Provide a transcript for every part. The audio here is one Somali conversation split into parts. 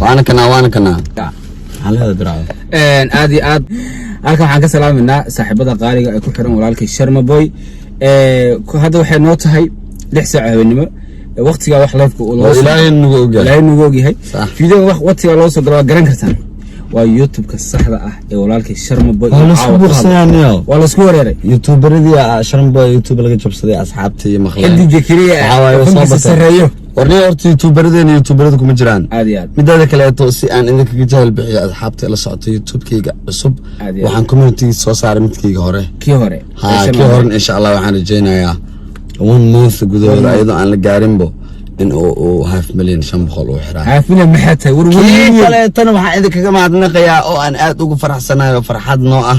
وانا كنا على هذا درعه عادي عاد halka waxaan ka salaaminaa saaxiibada qaaliga ay ku xiran walaalkay Sharma Boy hadda waxay noo tahay 6 saac habeenimo waqtiga wax live-ka oo ilaahay nagu ogyahay video waqtiga loo soo galaa garan kartaan waa YouTube-ka saxda ah ee walaalkay Sharma Boy wala isku wareeray YouTuberadii Sharma Boy YouTube laga jabsaday asxaabtii iyo maqlay xiddiga kaliya soo sareeyo warnii horta YouTuberada kuma jiraan midada kale ee si aan idinka jahal bixiyo asxaabta la socota YouTube-kayga cusub waxaan community soo saaray midkayga hore kii hore insha Allah waxaan rajeynayaa 1 month gudahooda ayadoo aan la gaarinbo in oo 500,000 500 oo xiraa 500,000 ma xatay kale tan waxa idinkaga maadnaqayaa oo aan aad ugu faraxsanahay farxad noo ah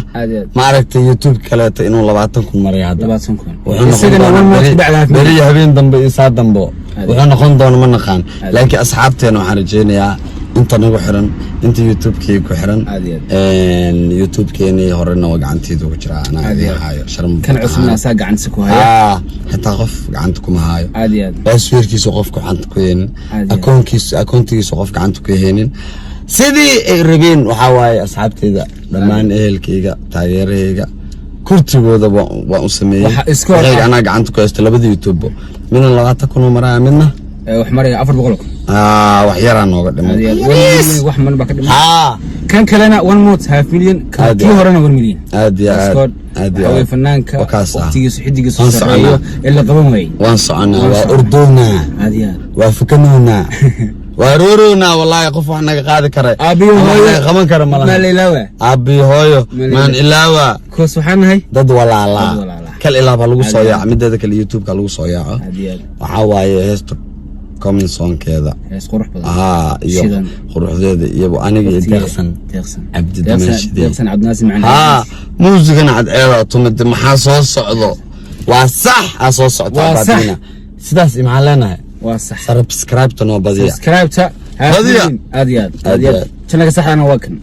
ma aragtay YouTube kale inuu 20,000 maray hadda 20,000 wuxuu bari habeen dambe iyo saa dambe wuxuu noqon doona ma naqaan laakiin asxaabteena waxaan rajeynayaa inta nagu xiran inta YouTube-kayga ku xiran YouTube-keena horena waa gacanteedu ku jira ana haayo Sharma kan cusubna asaa gacanta ku haya hatta qof gacanta kuma haayo passwordkiisa qof gacanta ku heenin akoonkiisa qof gacanta ku heenin sidii ay rabeen waxa waaye asxaabteeda dhamaan ehelkayga taageerahayga kurtigooda waa u sameeyay ana gacanta ku haysta labada YouTube midna 20,000 maraa midna wax maray 400 wax yara nooga dhimay wax man ba ka dhimay kan kalena 1 month 500,000 kii horena 1 milyan aad way fanaanka waqtigiisa xidigiisa sareeyo ila qaban way waan soconaa waa urduna waa fukanuna waa roorona wallahi qof wax naga qaadi kara qaban kara malaha abi hooyo man ilaawa ko subhanahay dad walaala kal ilaaba lagu soo yaac midada kale YouTube-ka lagu soo yaaco waxa waaye heesto comment song-keeda hees qurux badan iyo quruxdeeda iyo aniga deeqsan abdi deeqsan abdinaasi macna muusigana cadceeda tumid maxaa soo socdo waa sax soo socdo baadina sidaas maxaa leenahay waa sax subscribe to no badiya subscribe ta aad channel-ka saxana waa kan